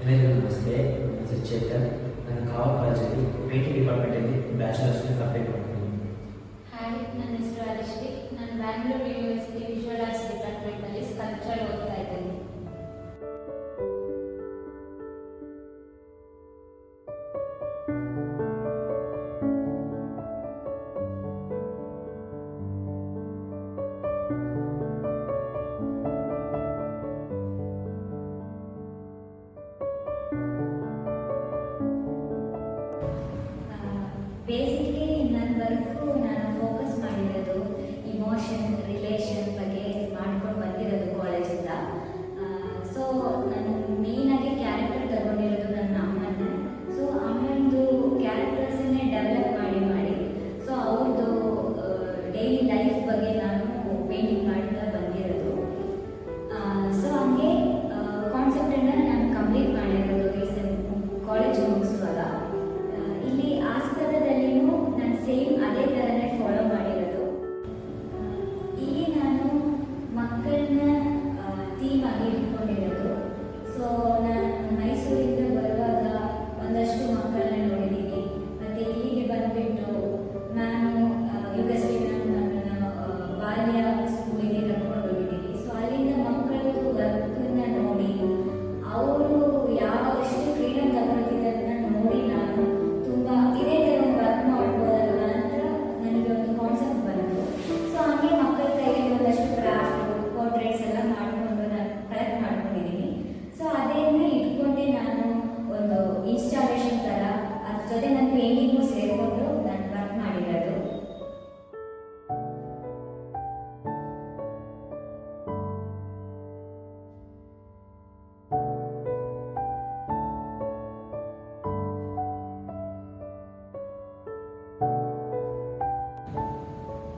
ಎಲ್ಲರಿಗೂ ನಮಸ್ತೆ. ನನ್ನ ಹೆಸರು ಚೇತನ್. ನಾನು ಕಾವ ಕಾಲೇಜಲ್ಲಿ ಪೇಂಟಿಂಗ್ ಡಿಪಾರ್ಟ್ಮೆಂಟಲ್ಲಿ ಬ್ಯಾಚುಲರ್ಸ್ನ ಕಂಪ್ಲೀಟ್ ಮಾಡ್ತೀನಿ. ಹಾಯ್, ನನ್ನ ಹೆಸರು ಹರೀಶ್ರೀ. ನಾನು ಬ್ಯಾಂಗ್ಳೂರು ಯೂನಿವರ್ಸಿಟಿ ವಿಜುವಲ್ ಆರ್ಟ್ಸ್ ಡಿಪಾರ್ಟ್ಮೆಂಟಲ್ಲಿ ಸ್ಕಲ್ಪ್ಚರ್ ಓದ್ತಾ ಇದ್ದೀನಿ. ಬೇಸಿಕ್ಲಿ ನನ್ನ ವರ್ಕು ನಾನು ಫೋಕಸ್ ಮಾಡಿರೋದು ಇಮೋಷನ್, ರಿಲೇಷನ್ ಬಗ್ಗೆ ಮಾಡ್ಕೊಂಡು ಬಂದಿರೋದು ಕಾಲೇಜಿಂದ. ಸೊ ನಾನು ಮೇಯ್ನಾಗಿ ಕ್ಯಾರೆಕ್ಟರ್ ತಗೊಂಡಿರೋದು ನನ್ನ ಅಮ್ಮನೇ. ಸೊ ಅಮ್ಮನದು ಕ್ಯಾರೆಕ್ಟರ್ಸನ್ನೇ ಡೆವಲಪ್ ಮಾಡಿ ಸೊ ಅವ್ರದ್ದು ಡೈಲಿ ಲೈಫ್ ಬಗ್ಗೆ ನಾನು ಪೇಂಟಿಂಗ್ ಮಾಡ್ತಾ ಬಂದಿರೋದು. ಸೊ ಹಂಗೆ ಕಾನ್ಸೆಪ್ಟನ್ನು ನಾನು ಕಂಪ್ಲೀಟ್ ಮಾಡಿರೋದು ರೀಸೆಂಟ್ ಕಾಲೇಜ್ ಮುಗಿಸುವಾಗ. ಇಲ್ಲಿ ಆಸ್ಪದದಲ್ಲಿಯೂ ನಾನು ಸೇಮ್ ಅದೇ ಥರನೇ ಫಾಲೋ ಮಾಡಿರೋದು. ಇಲ್ಲಿ ನಾನು ಮಕ್ಕಳನ್ನ ಥೀಮ್ ಆಗಿ ಇಟ್ಕೊಂಡಿರೋದು. ಸೊ ನಾನು ಮೈಸೂರಿಂದ ಬರುವಾಗ ಒಂದಷ್ಟು ಮಕ್ಕಳನ್ನ ನೋಡಿದ್ದೀನಿ. ಮತ್ತು ಇಲ್ಲಿಗೆ ಬಂದುಬಿಟ್ಟು ನಾನು ಯುಗಶ್ರೀ ನನ್ನನ್ನು ಬಾಲ್ಯ ಸ್ಕೂಲಿಗೆ ಕರ್ಕೊಂಡು ಹೋಗಿದ್ದೀನಿ. ಸೊ ಅಲ್ಲಿಂದ ಮಕ್ಕಳದ್ದು ವರ್ಕನ್ನು ನೋಡಿ ಅವರು ಯಾವಷ್ಟು ಫ್ರೀಡಮ್ ತಗೊಳ್ತಿದ್ದದನ್ನ ನೋಡಿ ನಾನು ತುಂಬ ಇದೇ ಥರ ಒಂದು ವರ್ಕ್ ಮಾಡ್ಬೋದಲ್ವ ಅಂತ ನನಗೆ ಒಂದು ಕಾನ್ಸೆಪ್ಟ್ ಬಂತು. ಸೊ ಹಂಗೆ ಮಕ್ಕಳ ಕೈಯಲ್ಲಿ ಒಂದಷ್ಟು ಕ್ರಾಫ್ಟು, ಪೋರ್ಟ್ರೇಟ್ಸ್ ಎಲ್ಲ ಮಾಡಿಕೊಂಡು ನಾನು ಕಲೆಕ್ಟ್ ಮಾಡ್ಕೊಂಡಿದ್ದೀನಿ. ಸೊ ಅದನ್ನೇ ಇಟ್ಕೊಂಡೆ ನಾನು ಒಂದು ಇನ್ಸ್ಟಾಲೇಷನ್ ಥರ ಅದ್ರ ಜೊತೆ ನನ್ನ ಪೇಂಟಿಂಗು ಸೇರಿಕೊಂಡು ನಾನು ವರ್ಕ್ ಮಾಡಿರೋದು.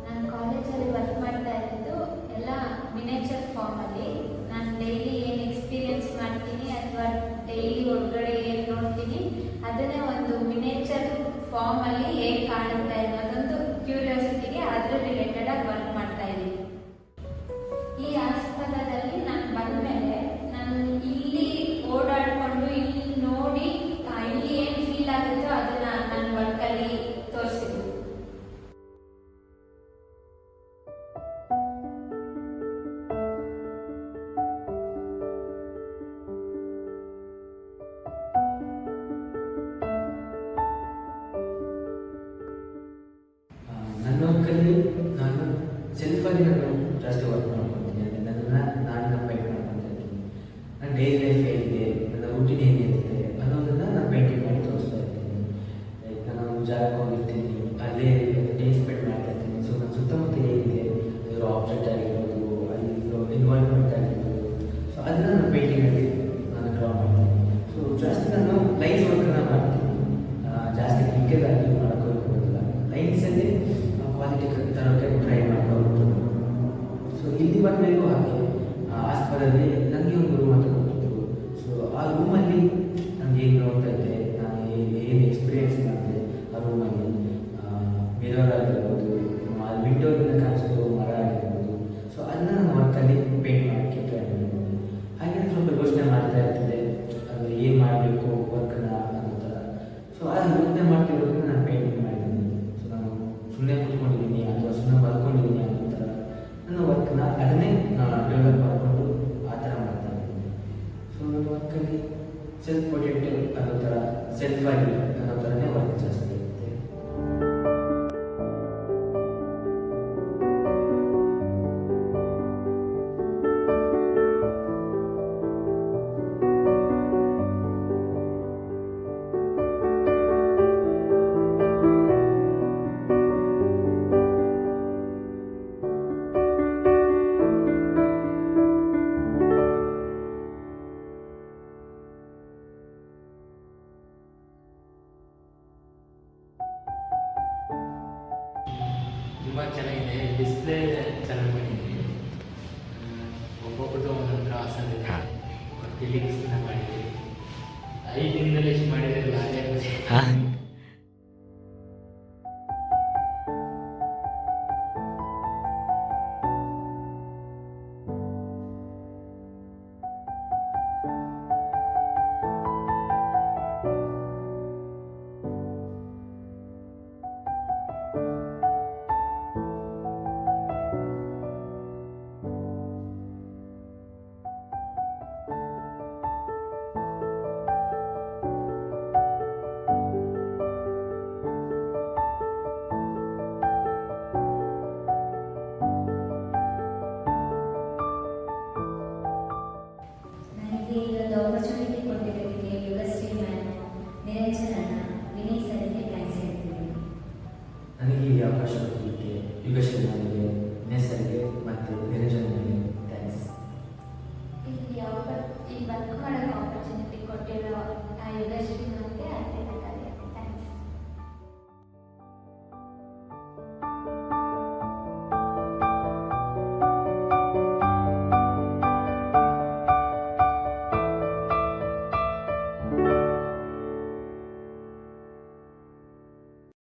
ನಾನು ಕಾಲೇಜಲ್ಲಿ ವರ್ಕ್ ಮಾಡ್ತಾ ಇರೋದು ಎಲ್ಲ ಮಿನೇಚರ್ ಫಾರ್ಮಲ್ಲಿ. ನಾನು ಡೈಲಿ ಏನು ಎಕ್ಸ್ಪೀರಿಯನ್ಸ್ ಮಾಡ್ತೀನಿ ಅಥವಾ ಡೈಲಿ ಹೊರಗಡೆ ಏನು ನೋಡ್ತೀನಿ ಅದನ್ನೇ ಒಂದು ಮಿನೇಚರ್ ಫಾರ್ಮಲ್ಲಿ ಹೇಗೆ ಕಾಣುತ್ತೆ ಅನ್ನೋದೊಂದು ಕ್ಯೂರಿಯಾಸಿಟಿಗೆ ಅದ್ರ ರಿಲೇಟೆಡ್ ಆಗಿ ವರ್ಕ್ ಮಾಡ್ತಾ ಇದ್ದೀನಿ. ಈ ಆಸ್ಪದದಲ್ಲಿ ನಾನು ಬಂದಮೇಲೆ ನಾನು ಇಲ್ಲಿ ಓಡಾಡಿಕೊಂಡು ಇಲ್ಲಿ ನೋಡಿ ಇಲ್ಲಿ ಏನು ಫೀಲ್ ಆಗುತ್ತೋ ಅದನ್ನು ನನ್ನ ವರ್ಕಲ್ಲಿ ತೋರಿಸಿದ್ದೀನಿ. ನನ್ನ ವರ್ಕಲ್ಲಿ ನಾನು ಸೆಲ್ಫಾಗಿ ನಾನು ಜಾಸ್ತಿ ವರ್ಕ್ ಮಾಡ್ಕೊತೀನಿ. ಅಂದರೆ ನನ್ನನ್ನು ನಾನು ಪೇಂಟ್ ಮಾಡ್ಕೊತಾ ಇರ್ತೀನಿ. ನನ್ನ ಡೈಲಿ ಲೈಫ್ ಹೇಗಿದೆ, ನನ್ನ ರೂಟೀನ್ ಏನಿರುತ್ತೆ ಅನ್ನೋದನ್ನು ನಾನು ಪೇಂಟಿಂಗ್ ಮಾಡಿ ತೋರಿಸ್ತಾ ಇರ್ತೀನಿ. ಲೈಕ್ ನಾನು ಒಂದು ಜಾಗಕ್ಕೆ ಹೋಗಿರ್ತೀನಿ, ಅಲ್ಲೇ ಡೇ ಸ್ಪೆಂಡ್ ಮಾಡ್ತಾ ಇರ್ತೀನಿ. ಸೊ ನನ್ನ ಸುತ್ತಮುತ್ತ ಹೇಗಿದೆ, ಅದರ ಆಬ್ಜೆಕ್ಟ್ ಆಗಿರ್ಬೋದು, ಅಲ್ಲಿರೋ ಎನ್ವೈರ್ಮೆಂಟ್ ಆಗಿರ್ಬೋದು, ಸೊ ಅದನ್ನು ನಾನು ಪೇಂಟಿಂಗಲ್ಲಿ ನಾನು ಡ್ರಾ ಮಾಡ್ತೀನಿ. ಸೊ ಜಾಸ್ತಿ ನಾನು ಲೈನ್ಸ್ ವರ್ಕನ್ನು ಮಾಡ್ತೀನಿ. ಜಾಸ್ತಿ ಕ್ರಿಕೆಟ್ ಆಗಿ ಮಾಡೋಕ್ಕೆ ಹೋಗೋದಿಲ್ಲ. ಲೈನ್ಸಲ್ಲಿ ಕ್ವಾಲಿಟಿ ತರೋಕ್ಕೆ ಟ್ರೈ ಮಾಡ್ಕೊಂಡು. ಸೊ ಇಲ್ಲಿ ಬಂದಮೇಲೂ ಹಾಗೆ ಆಸ್ಪತ್ರೆಯಲ್ಲಿ ನನಗೆ ಒಂದು ರೂಮ್ ಅಂತ ಕೊಟ್ಟಿದ್ರು. ಸೊ ಆ ರೂಮಲ್ಲಿ ನನಗೆ ಏನು ನೋಡ್ತಾ ಇದ್ದೆ, ನಾನು ಏನು ಎಕ್ಸ್ಪೀರಿಯೆನ್ಸ್ ಮಾಡಿದೆ ಆ ರೂಮಲ್ಲಿ, ಮಿರರ್ ಆಗಿರ್ಬೋದು, ಅಲ್ಲಿ ವಿಂಡೋದಿಂದ ಕಾಣಿಸೋದು ಮರ ಆಗಿರ್ಬೋದು. ಸೊ ಅದನ್ನ ನಾನು ವರ್ಕಲ್ಲಿ ಪೇಂಟ್ ಮಾಡೋಕ್ಕೆ ಟ್ರೈ ಮಾಡಿದ್ದೀನಿ. ಹಾಗೆ ನಾನು ಸ್ವಲ್ಪ ಯೋಚನೆ ಮಾಡ್ತಾ ಇರ್ತಿದ್ದೆ, ಅಂದರೆ ಏನು ಮಾಡಬೇಕು ವರ್ಕನ್ನ ಅನ್ನೋ ಥರ. ಸೊ ಆ ಯೋಚನೆ ಮಾಡ್ತಿರೋದನ್ನ ನಾನು ಪೇಂಟಿಂಗ್ ಮಾಡಿದ್ದೀನಿ. ಸೊ ನಾನು ಸುಮ್ಮನೆ ಕೂತ್ಕೊಂಡಿದ್ದೀನಿ ಅಥವಾ ಸುಮ್ಮನೆ ಬರ್ಕೊಂಡಿದ್ದೀನಿ ಅನ್ನೋ ಥರ ನನ್ನ ವರ್ಕ್ನ ಅದನ್ನೇ ಡೆವಲಪ್ ಮಾಡಿಕೊಂಡು ಆ ಥರ ಮಾಡ್ತಾ ಇದ್ದೀನಿ. ಸೊ ನನ್ನ ವರ್ಕಲ್ಲಿ ಸೆಲ್ಫ್ ಪೊಟೆಂಟಿವ್ ಅನ್ನೋ ಥರ, ಸೆಲ್ಫಾಗಿ ಅನ್ನೋ ಥರನೇ ವರ್ಕ್ ಜಾಸ್ತಿ ಇರುತ್ತೆ. ತುಂಬ ಚೆನ್ನಾಗಿದೆ. ಡಿಸ್ಪ್ಲೇ ಚೆನ್ನಾಗಿ ಮಾಡಿದ್ದೀವಿ. ಒಬ್ಬೊಬ್ಬರದ್ದು ಒಂದೊಂದು ಆಸನ ಇದೆ. ಫಿಲಿಕ್ಸ್ನ ಮಾಡಿದ್ದೀವಿ. 5 ದಿನದಲ್ಲಿ ಎಷ್ಟು ಮಾಡಿದ್ರಲ್ಲ ಅದೇ. ಈ ವರ್ಕ್ ಮಾಡೋಕ್ಕೆ ಆಪರ್ಚುನಿಟಿ ಕೊಟ್ಟಿರೋ ಆ ಯುಗಶ್ರೀ